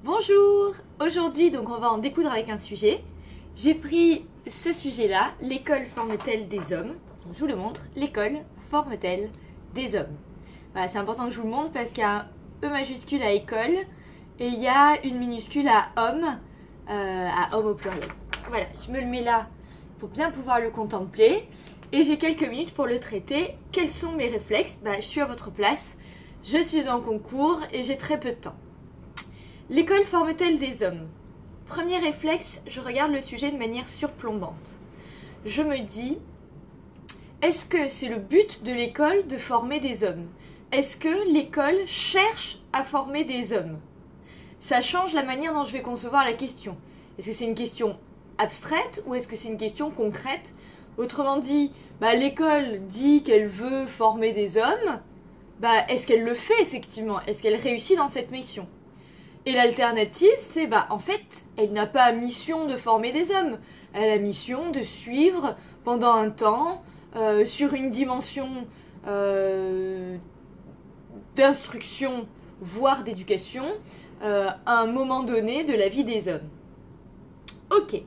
Bonjour! Aujourd'hui, donc on va en découdre avec un sujet. J'ai pris ce sujet-là, l'école forme-t-elle des hommes? Donc, je vous le montre, l'école forme-t-elle des hommes? Voilà, c'est important que je vous le montre parce qu'il y a un E majuscule à école et il y a une minuscule à homme au pluriel. Voilà, je me le mets là pour bien pouvoir le contempler et j'ai quelques minutes pour le traiter. Quels sont mes réflexes? Je suis à votre place, je suis en concours et j'ai très peu de temps. L'école forme-t-elle des hommes? Premier réflexe, je regarde le sujet de manière surplombante. Je me dis, est-ce que c'est le but de l'école de former des hommes? Est-ce que l'école cherche à former des hommes? Ça change la manière dont je vais concevoir la question. Est-ce que c'est une question abstraite ou est-ce que c'est une question concrète? Autrement dit, l'école dit qu'elle veut former des hommes, est-ce qu'elle le fait effectivement? Est-ce qu'elle réussit dans cette mission? Et l'alternative, c'est en fait, elle n'a pas mission de former des hommes. Elle a mission de suivre pendant un temps, sur une dimension d'instruction, voire d'éducation, à un moment donné de la vie des hommes. Ok.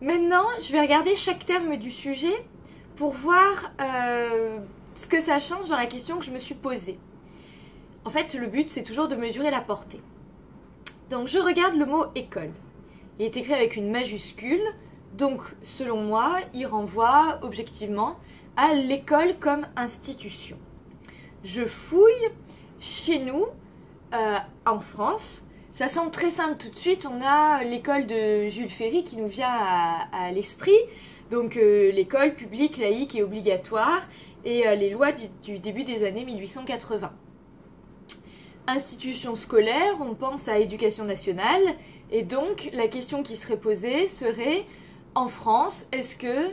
Maintenant, je vais regarder chaque terme du sujet pour voir ce que ça change dans la question que je me suis posée. En fait, le but, c'est toujours de mesurer la portée. Donc je regarde le mot école. Il est écrit avec une majuscule, donc selon moi, il renvoie objectivement à l'école comme institution. Je fouille chez nous, en France. Ça semble très simple tout de suite. On a l'école de Jules Ferry qui nous vient à l'esprit. Donc l'école publique, laïque et obligatoire et les lois du début des années 1880. Institution scolaire, on pense à éducation nationale et donc la question qui serait posée serait en France, est-ce que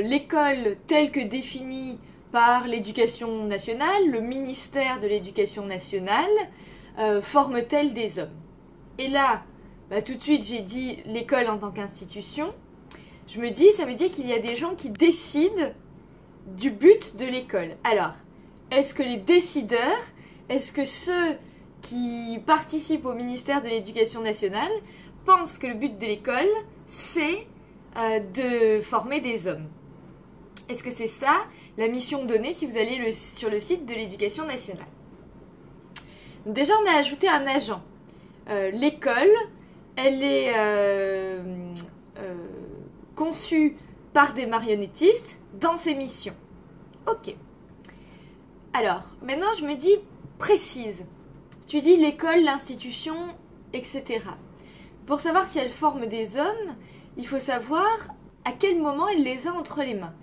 l'école telle que définie par l'éducation nationale, le ministère de l'éducation nationale, forme-t-elle des hommes? Et là, tout de suite j'ai dit l'école en tant qu'institution. Je me dis, ça veut dire qu'il y a des gens qui décident du but de l'école. Alors, est-ce que les décideurs, est-ce que ceux qui participent au ministère de l'Éducation nationale pensent que le but de l'école, c'est de former des hommes? Est-ce que c'est ça la mission donnée si vous allez sur le site de l'Éducation nationale? Déjà, on a ajouté un agent. L'école, elle est conçue par des marionnettistes dans ses missions. Ok. Alors, maintenant, je me dis, précise. Tu dis l'école, l'institution, etc. Pour savoir si elle forme des hommes, il faut savoir à quel moment elle les a entre les mains.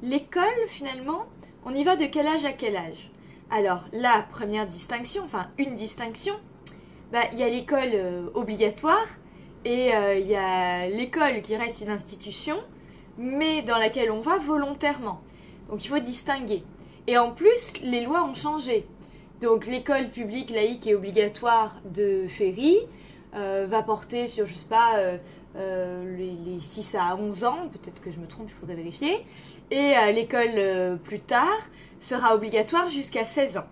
L'école, finalement, on y va de quel âge à quel âge? Alors, la première distinction, enfin une distinction, il y a l'école obligatoire et il y a l'école qui reste une institution, mais dans laquelle on va volontairement. Donc il faut distinguer. Et en plus, les lois ont changé. Donc l'école publique, laïque et obligatoire de Ferry va porter sur, je sais pas, les 6 à 11 ans, peut-être que je me trompe, il faudrait vérifier. Et l'école plus tard sera obligatoire jusqu'à 16 ans.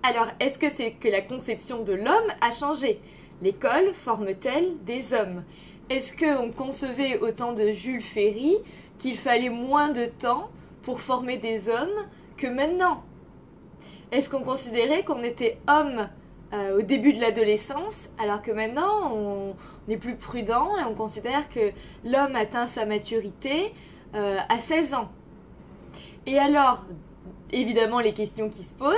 Alors, est-ce que c'est que la conception de l'homme a changé? L'école forme-t-elle des hommes? Est-ce qu'on concevait au temps de Jules Ferry qu'il fallait moins de temps pour former des hommes que maintenant? Est-ce qu'on considérait qu'on était homme au début de l'adolescence, alors que maintenant on est plus prudent et on considère que l'homme atteint sa maturité à 16 ans? Et alors, évidemment, les questions qui se posent,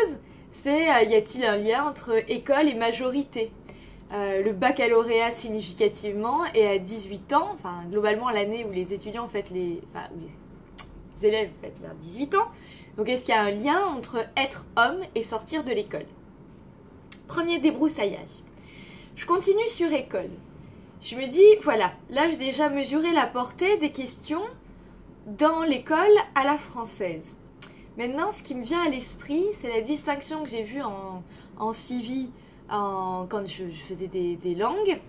c'est y a-t-il un lien entre école et majorité? Le baccalauréat significativement est à 18 ans, enfin globalement l'année où les étudiants où les élèves fêtent leurs 18 ans. Donc est-ce qu'il y a un lien entre être homme et sortir de l'école? Premier débroussaillage. Je continue sur école. Je me dis, voilà, là j'ai déjà mesuré la portée des questions dans l'école à la française. Maintenant, ce qui me vient à l'esprit, c'est la distinction que j'ai vue en civi quand je faisais des langues.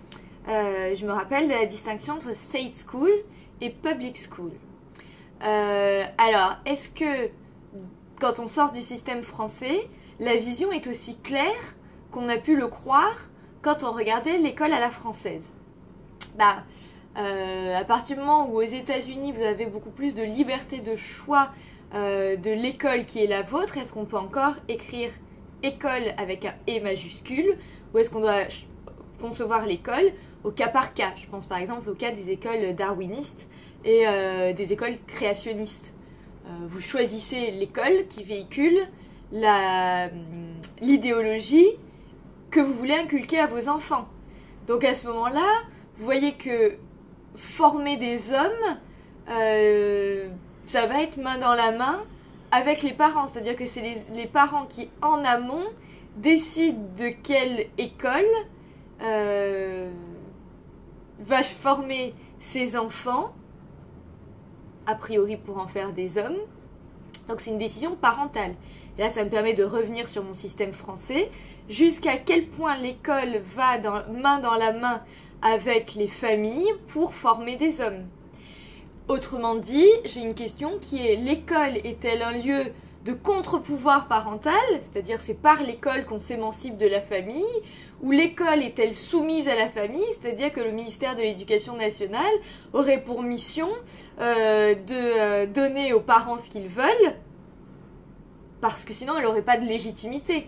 Je me rappelle de la distinction entre state school et public school. Alors, est-ce que quand on sort du système français, la vision est aussi claire qu'on a pu le croire quand on regardait l'école à la française. À partir du moment où aux États-Unis vous avez beaucoup plus de liberté de choix de l'école qui est la vôtre, est-ce qu'on peut encore écrire école avec un E majuscule, ou est-ce qu'on doit concevoir l'école au cas par cas? Je pense par exemple au cas des écoles darwinistes et des écoles créationnistes. Vous choisissez l'école qui véhicule l'idéologie que vous voulez inculquer à vos enfants. Donc à ce moment-là, vous voyez que former des hommes, ça va être main dans la main avec les parents. C'est-à-dire que c'est les parents qui, en amont, décident de quelle école va former ses enfants, a priori pour en faire des hommes. Donc c'est une décision parentale. Et là, ça me permet de revenir sur mon système français. Jusqu'à quel point l'école va main dans la main avec les familles pour former des hommes. Autrement dit, j'ai une question qui est: l'école est-elle un lieu de contre-pouvoir parental, c'est-à-dire c'est par l'école qu'on s'émancipe de la famille, ou l'école est-elle soumise à la famille, c'est-à-dire que le ministère de l'Éducation nationale aurait pour mission de donner aux parents ce qu'ils veulent, parce que sinon elle n'aurait pas de légitimité.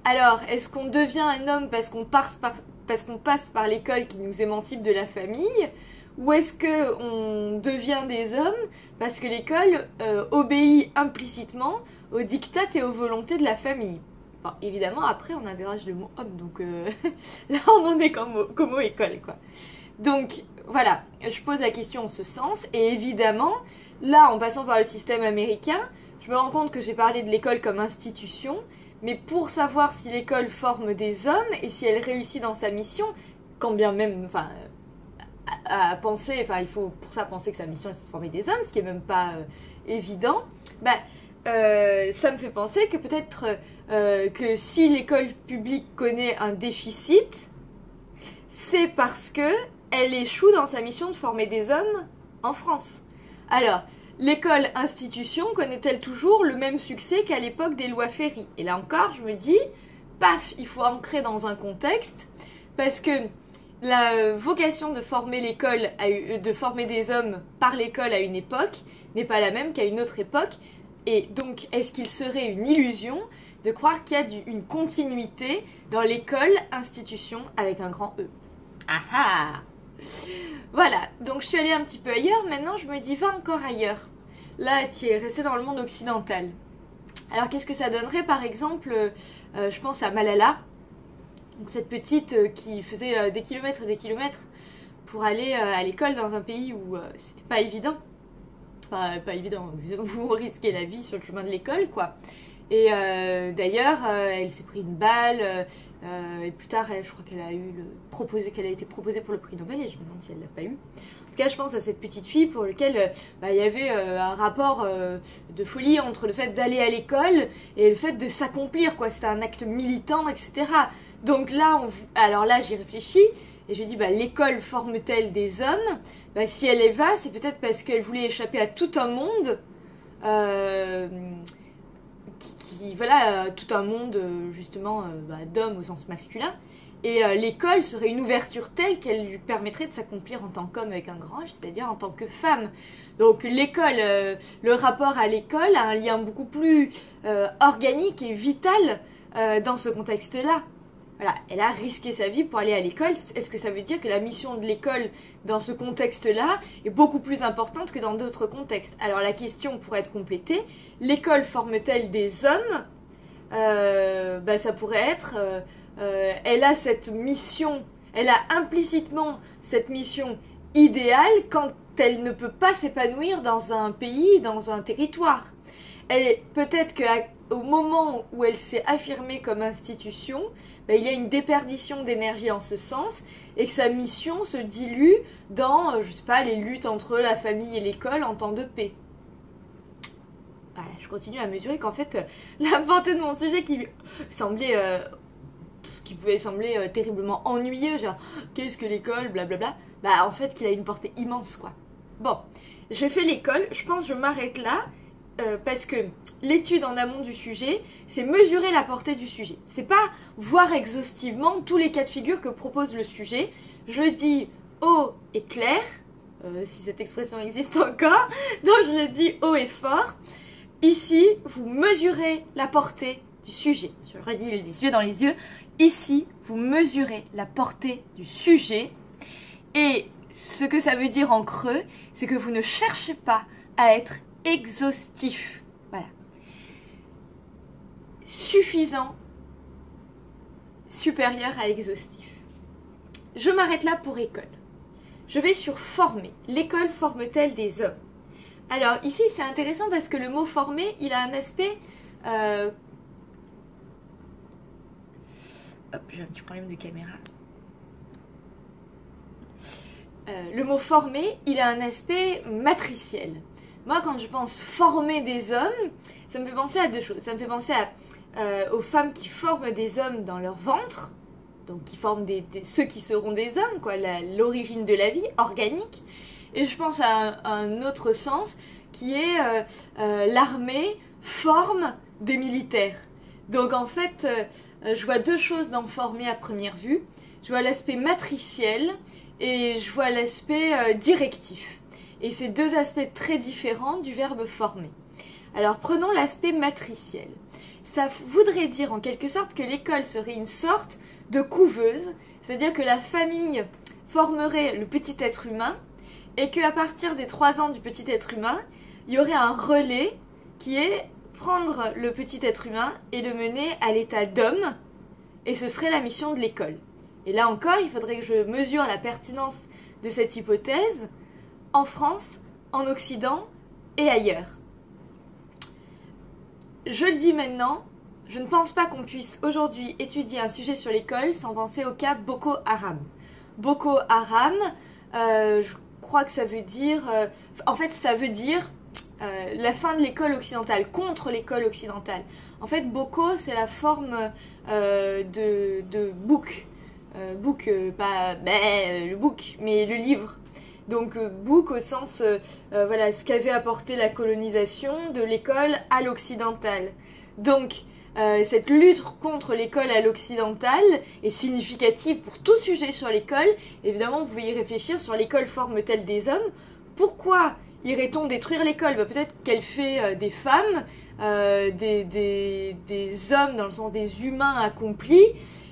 Alors, est-ce qu'on devient un homme parce qu'on passe par l'école qui nous émancipe de la famille, ou est-ce qu'on devient des hommes parce que l'école obéit implicitement aux diktats et aux volontés de la famille? Bon, évidemment, après, on interroge le mot homme, donc là, on en est qu'au mot école, quoi. Donc, voilà, je pose la question en ce sens, et évidemment, là, en passant par le système américain, je me rends compte que j'ai parlé de l'école comme institution, mais pour savoir si l'école forme des hommes et si elle réussit dans sa mission, quand bien même, à penser, il faut pour ça penser que sa mission est de former des hommes, ce qui est même pas évident, ça me fait penser que peut-être que si l'école publique connaît un déficit, c'est parce que elle échoue dans sa mission de former des hommes en France. Alors, l'école institution connaît-elle toujours le même succès qu'à l'époque des lois Ferry? Et là encore, je me dis, paf, il faut ancrer dans un contexte, parce que la vocation de former de former des hommes par l'école à une époque n'est pas la même qu'à une autre époque. Et donc, est-ce qu'il serait une illusion de croire qu'il y a une continuité dans l'école institution avec un grand E? Ah ah! Voilà, donc je suis allée un petit peu ailleurs, maintenant je me dis va encore ailleurs. Là, tu es resté dans le monde occidental. Alors qu'est-ce que ça donnerait par exemple, je pense à Malala, donc cette petite qui faisait des kilomètres et des kilomètres pour aller à l'école dans un pays où c'était pas évident. Enfin, pas évident, vous risquez la vie sur le chemin de l'école, quoi. Et d'ailleurs, elle s'est pris une balle, et plus tard, je crois qu'elle a été proposée pour le prix Nobel, et je me demande si elle l'a pas eu. En tout cas, je pense à cette petite fille pour laquelle il y avait un rapport de folie entre le fait d'aller à l'école et le fait de s'accomplir, quoi. C'était un acte militant, etc. Donc là, alors là, j'y réfléchis, et je me dis, l'école forme-t-elle des hommes? Si elle y va, c'est peut-être parce qu'elle voulait échapper à tout un monde, tout un monde justement d'hommes au sens masculin, et l'école serait une ouverture telle qu'elle lui permettrait de s'accomplir en tant qu'homme avec un grand H, c'est-à-dire en tant que femme. Donc l'école, le rapport à l'école a un lien beaucoup plus organique et vital dans ce contexte-là. Voilà, elle a risqué sa vie pour aller à l'école. Est-ce que ça veut dire que la mission de l'école dans ce contexte-là est beaucoup plus importante que dans d'autres contextes? Alors la question pourrait être complétée. L'école forme-t-elle des hommes? Ça pourrait être... elle a cette mission, elle a implicitement cette mission idéale quand elle ne peut pas s'épanouir dans un pays, dans un territoire. Peut-être qu'au moment où elle s'est affirmée comme institution, il y a une déperdition d'énergie en ce sens, et que sa mission se dilue dans, je sais pas, les luttes entre la famille et l'école en temps de paix. Je continue à mesurer qu'en fait, la portée de mon sujet qui pouvait sembler terriblement ennuyeux, genre qu'est-ce que l'école, blablabla, en fait qu'il a une portée immense, quoi. Bon, j'ai fait l'école, je pense que je m'arrête là. parce que l'étude en amont du sujet, c'est mesurer la portée du sujet. C'est pas voir exhaustivement tous les cas de figure que propose le sujet. Je dis haut et clair, si cette expression existe encore, donc je dis haut et fort. Ici, vous mesurez la portée du sujet. Je le redis les yeux dans les yeux. Ici, vous mesurez la portée du sujet. Et ce que ça veut dire en creux, c'est que vous ne cherchez pas à être exhaustif. Voilà. Suffisant, supérieur à exhaustif. Je m'arrête là pour école. Je vais sur former. L'école forme-t-elle des hommes? Alors ici c'est intéressant parce que le mot former, il a un aspect... Hop, j'ai un petit problème de caméra. Le mot former, il a un aspect matriciel. Moi, quand je pense former des hommes, ça me fait penser à deux choses. Ça me fait penser aux femmes qui forment des hommes dans leur ventre, donc qui forment ceux qui seront des hommes, quoi, l'origine de la vie, organique. Et je pense à un autre sens qui est l'armée forme des militaires. Donc en fait, je vois deux choses dans former à première vue. Je vois l'aspect matriciel et je vois l'aspect directif. Et c'est deux aspects très différents du verbe former. Alors prenons l'aspect matriciel. Ça voudrait dire en quelque sorte que l'école serait une sorte de couveuse, c'est-à-dire que la famille formerait le petit être humain et qu'à partir des 3 ans du petit être humain, il y aurait un relais qui est prendre le petit être humain et le mener à l'état d'homme, et ce serait la mission de l'école. Et là encore, il faudrait que je mesure la pertinence de cette hypothèse en France, en Occident et ailleurs. Je le dis maintenant, je ne pense pas qu'on puisse aujourd'hui étudier un sujet sur l'école sans penser au cas Boko Haram. Boko Haram, je crois que ça veut dire... en fait, ça veut dire la fin de l'école occidentale, contre l'école occidentale. En fait, Boko, c'est la forme de book. Pas le book, mais le livre. Donc book au sens, voilà, ce qu'avait apporté la colonisation de l'école à l'occidentale. Donc cette lutte contre l'école à l'occidentale est significative pour tout sujet sur l'école. Évidemment, vous pouvez y réfléchir sur l'école forme-t-elle des hommes. Pourquoi irait-on détruire l'école? Peut-être qu'elle fait des femmes, des hommes dans le sens des humains accomplis,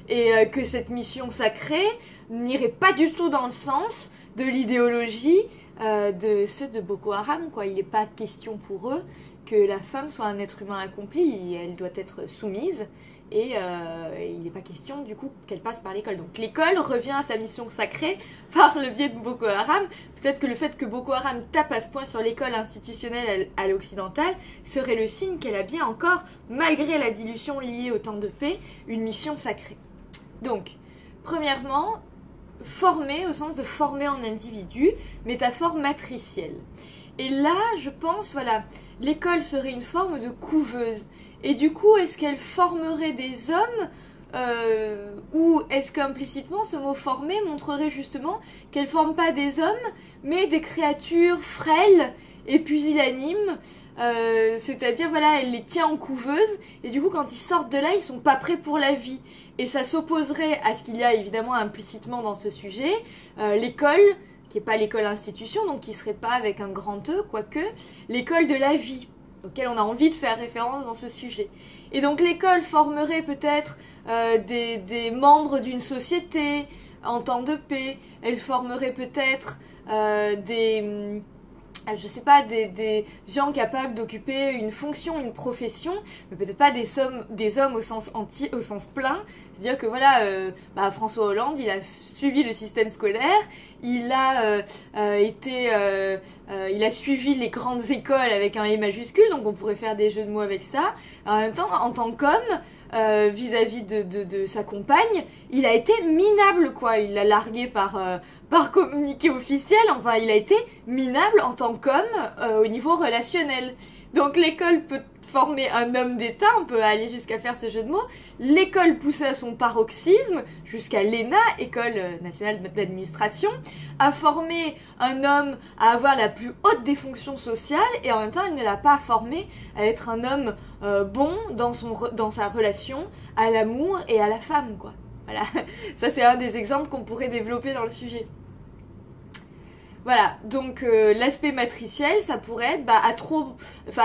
et que cette mission sacrée n'irait pas du tout dans le sens de l'idéologie de ceux de Boko Haram, quoi. Il n'est pas question pour eux que la femme soit un être humain accompli, elle doit être soumise, et il n'est pas question du coup qu'elle passe par l'école. Donc l'école revient à sa mission sacrée par le biais de Boko Haram. Peut-être que le fait que Boko Haram tape à ce point sur l'école institutionnelle à l'occidentale serait le signe qu'elle a bien encore, malgré la dilution liée au temps de paix, une mission sacrée. Donc, premièrement, former au sens de former en individu, métaphore matricielle. Et là, je pense, voilà, l'école serait une forme de couveuse. Et du coup, est-ce qu'elle formerait des hommes ou est-ce qu'implicitement ce mot former montrerait justement qu'elle ne forme pas des hommes, mais des créatures frêles et pusillanimes, c'est-à-dire, voilà, elle les tient en couveuse, et du coup, quand ils sortent de là, ils sont pas prêts pour la vie. Et ça s'opposerait à ce qu'il y a évidemment implicitement dans ce sujet, l'école, qui n'est pas l'école institution, donc qui ne serait pas avec un grand E, quoique, l'école de la vie, auquel on a envie de faire référence dans ce sujet. Et donc l'école formerait peut-être des membres d'une société en temps de paix, elle formerait peut-être je sais pas, des gens capables d'occuper une fonction, une profession, mais peut-être pas des hommes au sens plein. C'est-à-dire que voilà, François Hollande, il a suivi le système scolaire, il a suivi les grandes écoles avec un E majuscule, donc on pourrait faire des jeux de mots avec ça. En même temps, en tant qu'homme, vis-à-vis de sa compagne, il a été minable, quoi. Il l'a largué par communiqué officiel, enfin il a été minable en tant qu'homme au niveau relationnel. Donc l'école peut former un homme d'État, on peut aller jusqu'à faire ce jeu de mots. L'école poussée à son paroxysme, jusqu'à l'ENA, École nationale d'administration, a formé un homme à avoir la plus haute des fonctions sociales, et en même temps, il ne l'a pas formé à être un homme bon dans sa relation à l'amour et à la femme, quoi. Voilà, ça c'est un des exemples qu'on pourrait développer dans le sujet. Voilà, donc l'aspect matriciel, ça pourrait être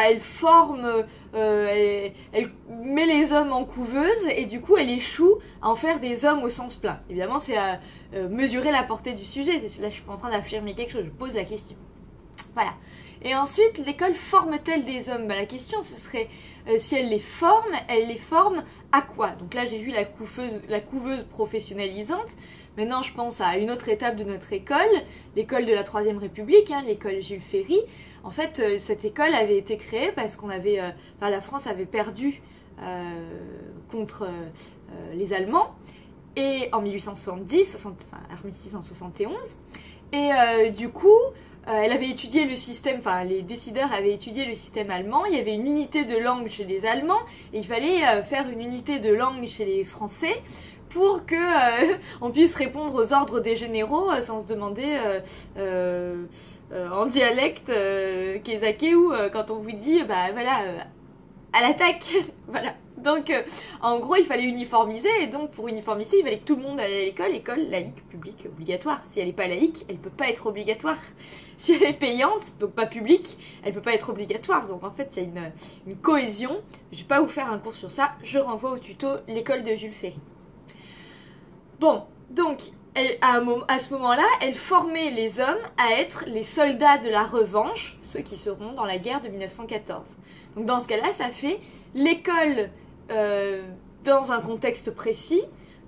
elle forme, elle met les hommes en couveuse et du coup elle échoue à en faire des hommes au sens plein. Évidemment, c'est à mesurer la portée du sujet. Là, je suis pas en train d'affirmer quelque chose, je pose la question. Voilà. Et ensuite, l'école forme-t-elle des hommes? La question, ce serait si elle les forme à quoi? Donc là, j'ai vu la couveuse professionnalisante. Maintenant, je pense à une autre étape de notre école, l'école de la Troisième République, l'école Jules Ferry. En fait, cette école avait été créée parce la France avait perdu contre les Allemands et en 1870, armistice en 71. Et du coup, elle avait étudié le système, les décideurs avaient étudié le système allemand. Il y avait une unité de langue chez les Allemands et il fallait faire une unité de langue chez les Français pour que on puisse répondre aux ordres des généraux sans se demander en dialecte kézake ou quand on vous dit à l'attaque. Voilà. Donc en gros il fallait uniformiser et donc pour uniformiser il fallait que tout le monde aille à l'école laïque, publique, obligatoire. Si elle n'est pas laïque, elle ne peut pas être obligatoire. Si elle est payante, donc pas publique, elle ne peut pas être obligatoire. Donc en fait il y a une cohésion. Je ne vais pas vous faire un cours sur ça, je renvoie au tuto l'école de Jules Ferry. Bon, donc à ce moment-là, elle formait les hommes à être les soldats de la revanche, ceux qui seront dans la guerre de 1914. Donc dans ce cas-là, ça fait l'école, dans un contexte précis,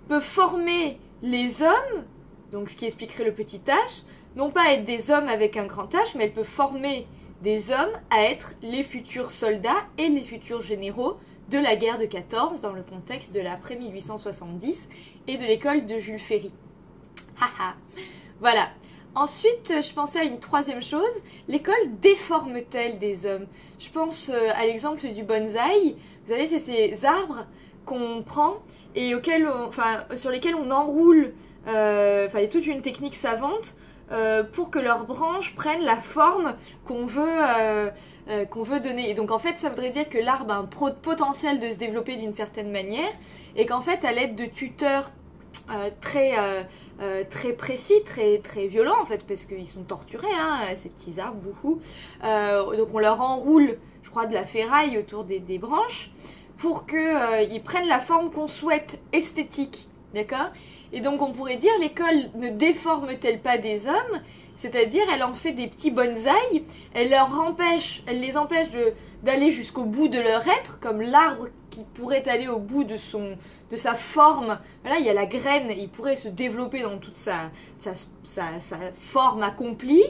peut former les hommes, donc ce qui expliquerait le petit H, non pas être des hommes avec un grand H, mais elle peut former des hommes à être les futurs soldats et les futurs généraux de la guerre de 14 dans le contexte de l'après 1870 et de l'école de Jules Ferry. Haha. Voilà. Ensuite, je pensais à une troisième chose. L'école déforme-t-elle des hommes? Je pense à l'exemple du bonsaï. Vous savez, c'est ces arbres qu'on prend et sur lesquels on enroule. Il y a toute une technique savante pour que leurs branches prennent la forme qu'on veut donner. Et donc en fait, ça voudrait dire que l'arbre a un potentiel de se développer d'une certaine manière et qu'en fait, à l'aide de tuteurs très précis, très violents en fait, parce qu'ils sont torturés, ces petits arbres, beaucoup. Donc on leur enroule, je crois, de la ferraille autour des branches pour qu'ils prennent la forme qu'on souhaite, esthétique, d'accord? Et donc on pourrait dire, l'école ne déforme-t-elle pas des hommes? C'est-à-dire, elle en fait des petits bonsaïs, elle les empêche d'aller jusqu'au bout de leur être, comme l'arbre qui pourrait aller au bout de sa forme. Voilà, il y a la graine, il pourrait se développer dans toute sa forme accomplie.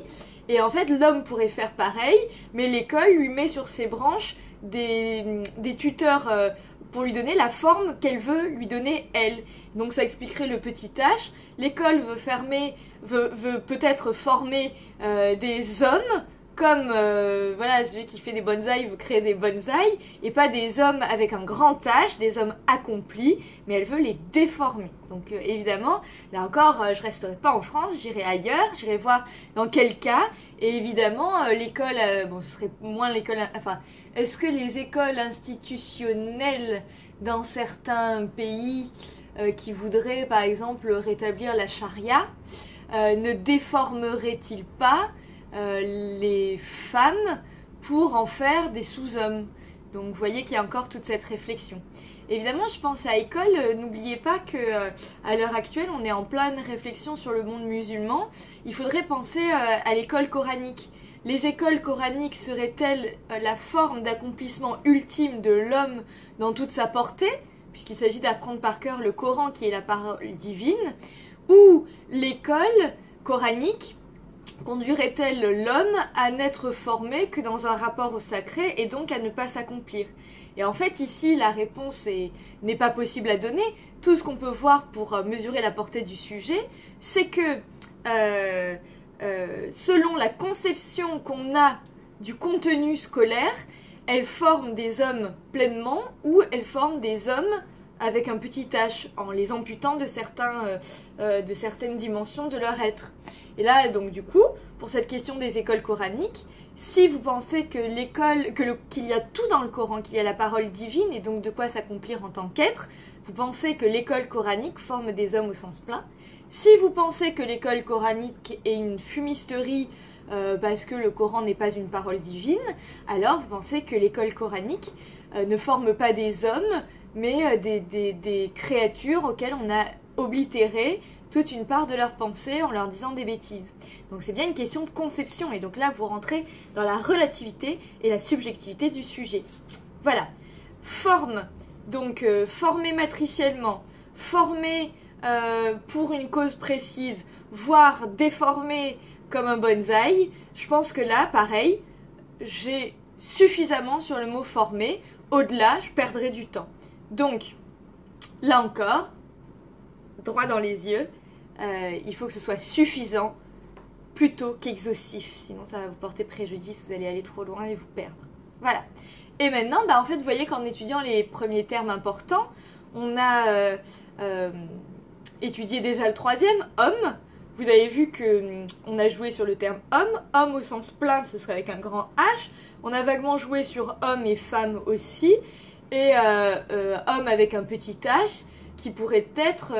Et en fait, l'homme pourrait faire pareil, mais l'école lui met sur ses branches des tuteurs pour lui donner la forme qu'elle veut lui donner elle. Donc ça expliquerait le petit H. L'école veut peut-être former des hommes comme celui qui fait des bonsaïs veut créer des bonsaïs et pas des hommes avec un grand H, des hommes accomplis, mais elle veut les déformer. Donc évidemment, là encore, je resterai pas en France, j'irai ailleurs, j'irai voir dans quel cas. Et évidemment, l'école, ce serait moins l'école. Est-ce que les écoles institutionnelles dans certains pays qui voudraient, par exemple, rétablir la charia, ne déformeraient-ils pas les femmes pour en faire des sous-hommes? Donc vous voyez qu'il y a encore toute cette réflexion. Évidemment, je pense à école, n'oubliez pas que à l'heure actuelle, on est en pleine réflexion sur le monde musulman. Il faudrait penser à l'école coranique. Les écoles coraniques seraient-elles la forme d'accomplissement ultime de l'homme dans toute sa portée, puisqu'il s'agit d'apprendre par cœur le Coran qui est la parole divine, ou l'école coranique conduirait-elle l'homme à n'être formé que dans un rapport au sacré et donc à ne pas s'accomplir? Et en fait, ici, la réponse n'est pas possible à donner. Tout ce qu'on peut voir pour mesurer la portée du sujet, c'est que selon la conception qu'on a du contenu scolaire, elle forme des hommes pleinement ou elle forme des hommes avec un petit h en les amputant de certaines dimensions de leur être. Et là, donc du coup, pour cette question des écoles coraniques, si vous pensez que qu'il y a tout dans le Coran, qu'il y a la parole divine et donc de quoi s'accomplir en tant qu'être, vous pensez que l'école coranique forme des hommes au sens plein. Si vous pensez que l'école coranique est une fumisterie parce que le Coran n'est pas une parole divine, alors vous pensez que l'école coranique ne forme pas des hommes, mais des créatures auxquelles on a oblitéré toute une part de leur pensée en leur disant des bêtises. Donc c'est bien une question de conception, et donc là vous rentrez dans la relativité et la subjectivité du sujet. Voilà. Forme, donc former matriciellement, former pour une cause précise, voire déformer comme un bonsaï, je pense que là, pareil, j'ai suffisamment sur le mot former, au-delà, je perdrai du temps. Donc, là encore, droit dans les yeux, il faut que ce soit suffisant plutôt qu'exhaustif, sinon ça va vous porter préjudice, vous allez aller trop loin et vous perdre. Voilà. Et maintenant, en fait, vous voyez qu'en étudiant les premiers termes importants, on a étudié déjà le troisième, homme. Vous avez vu qu'on a joué sur le terme homme. Homme au sens plein, ce serait avec un grand H. On a vaguement joué sur homme et femme aussi. Et homme avec un petit H, qui pourrait être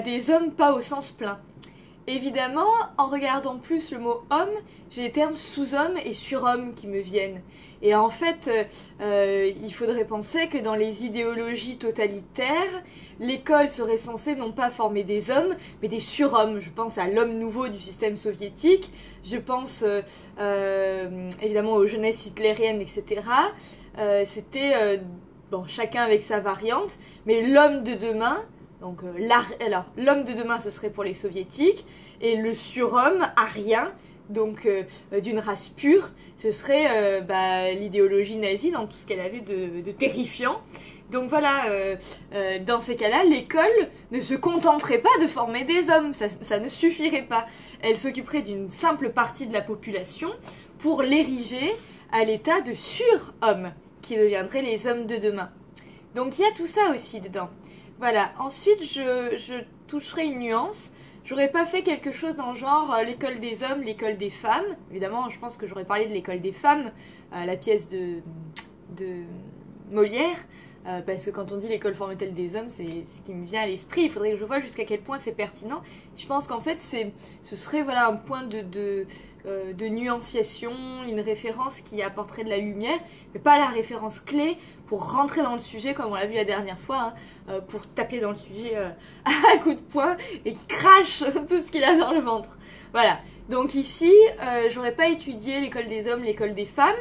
des hommes pas au sens plein. Évidemment, en regardant plus le mot homme, j'ai les termes sous-homme et surhomme qui me viennent. Et en fait, il faudrait penser que dans les idéologies totalitaires, l'école serait censée non pas former des hommes, mais des surhommes. Je pense à l'homme nouveau du système soviétique, je pense évidemment aux jeunesses hitlériennes, etc. C'était, chacun avec sa variante, mais l'homme de demain... Donc alors l'homme de demain ce serait pour les soviétiques et le surhomme arien, donc d'une race pure, ce serait l'idéologie nazie dans tout ce qu'elle avait de terrifiant. Donc voilà, dans ces cas-là, l'école ne se contenterait pas de former des hommes, ça ne suffirait pas. Elle s'occuperait d'une simple partie de la population pour l'ériger à l'état de surhomme, qui deviendraient les hommes de demain. Donc il y a tout ça aussi dedans. Voilà, ensuite je toucherai une nuance. J'aurais pas fait quelque chose dans le genre l'école des hommes, l'école des femmes. Évidemment, je pense que j'aurais parlé de l'école des femmes, la pièce de Molière, parce que quand on dit l'école forme-t-elle des hommes, c'est ce qui me vient à l'esprit. Il faudrait que je vois jusqu'à quel point c'est pertinent. Je pense qu'en fait, ce serait un point de nuanciation, une référence qui apporterait de la lumière, mais pas la référence clé pour rentrer dans le sujet comme on l'a vu la dernière fois, pour taper dans le sujet à coups de poing et qui crache tout ce qu'il a dans le ventre. Voilà, donc ici, j'aurais pas étudié l'école des hommes, l'école des femmes,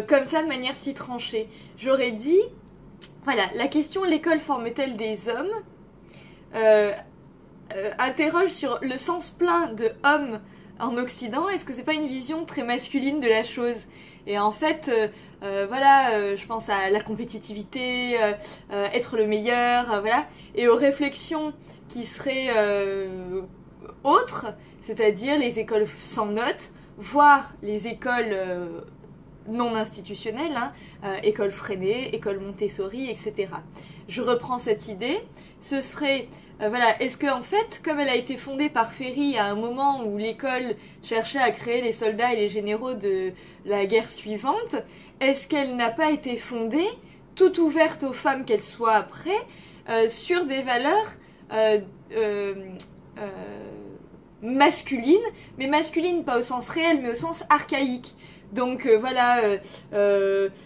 comme ça de manière si tranchée. J'aurais dit, voilà, la question l'école forme-t-elle des hommes interroge sur le sens plein de homme en Occident. Est-ce que c'est pas une vision très masculine de la chose? Et en fait, je pense à la compétitivité, être le meilleur, voilà, et aux réflexions qui seraient autres, c'est-à-dire les écoles sans notes, voire les écoles non institutionnelles, école Freinet, école Montessori, etc. Je reprends cette idée, ce serait... est-ce qu'en fait, comme elle a été fondée par Ferry à un moment où l'école cherchait à créer les soldats et les généraux de la guerre suivante, est-ce qu'elle n'a pas été fondée, toute ouverte aux femmes qu'elles soient après, sur des valeurs masculines, mais masculines pas au sens réel, mais au sens archaïque. Donc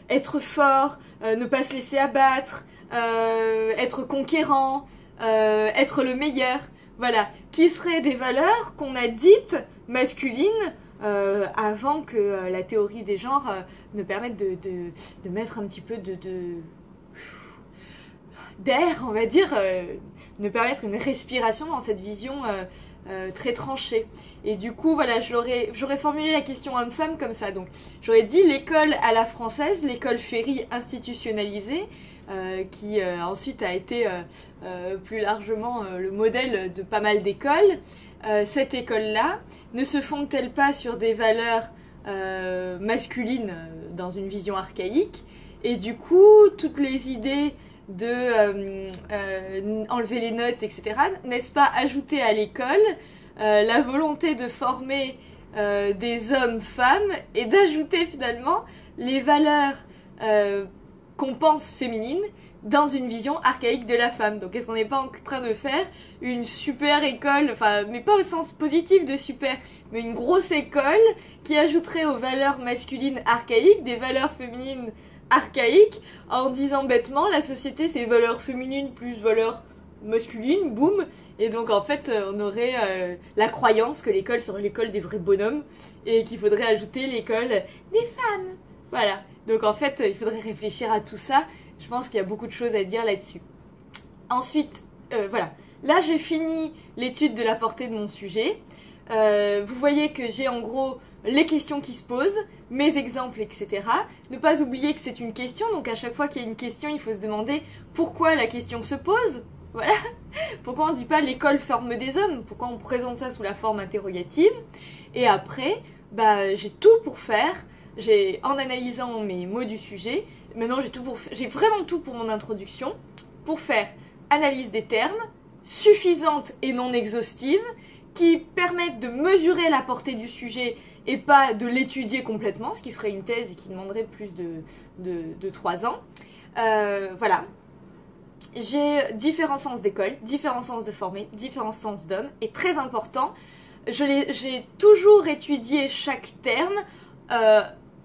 être fort, ne pas se laisser abattre, être conquérant, être le meilleur, voilà, qui seraient des valeurs qu'on a dites masculines avant que la théorie des genres ne permette de mettre un petit peu d'air, on va dire, ne permettre une respiration dans cette vision très tranchée. Et du coup, voilà, j'aurais formulé la question homme-femme comme ça. Donc, j'aurais dit l'école à la française, l'école Ferry institutionnalisée, qui ensuite a été plus largement le modèle de pas mal d'écoles. Cette école-là ne se fonde-t-elle pas sur des valeurs masculine dans une vision archaïque. Et du coup, toutes les idées de enlever les notes, etc., n'est-ce pas ajouter à l'école la volonté de former des hommes-femmes et d'ajouter finalement les valeurs qu'on pense féminines dans une vision archaïque de la femme. Donc est-ce qu'on n'est pas en train de faire une super école, enfin, mais pas au sens positif de super, mais une grosse école qui ajouterait aux valeurs masculines archaïques des valeurs féminines archaïques, en disant bêtement la société c'est valeurs féminines plus valeurs masculines, boum, et donc en fait on aurait la croyance que l'école serait l'école des vrais bonhommes et qu'il faudrait ajouter l'école des femmes. Voilà, donc en fait il faudrait réfléchir à tout ça. Je pense qu'il y a beaucoup de choses à dire là-dessus. Ensuite, voilà, là j'ai fini l'étude de la portée de mon sujet. Vous voyez que j'ai en gros les questions qui se posent, mes exemples, etc. Ne pas oublier que c'est une question, donc à chaque fois qu'il y a une question, il faut se demander pourquoi la question se pose. Voilà. Pourquoi on ne dit pas l'école forme des hommes? Pourquoi on présente ça sous la forme interrogative? Et après, bah, j'ai tout pour faire. En analysant mes mots du sujet, maintenant j'ai vraiment tout pour mon introduction, pour faire analyse des termes, suffisante et non exhaustive, qui permettent de mesurer la portée du sujet et pas de l'étudier complètement, ce qui ferait une thèse et qui demanderait plus de 3 ans. Voilà. J'ai différents sens d'école, différents sens de former, différents sens d'homme, et très important, j'ai toujours étudié chaque terme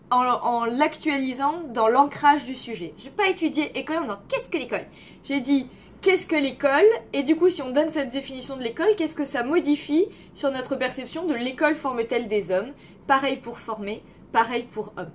en l'actualisant dans l'ancrage du sujet. Je n'ai pas étudié école en disant qu'est-ce que l'école? J'ai dit qu'est-ce que l'école? Et du coup, si on donne cette définition de l'école, qu'est-ce que ça modifie sur notre perception de l'école forme-t-elle des hommes? Pareil pour former, pareil pour hommes.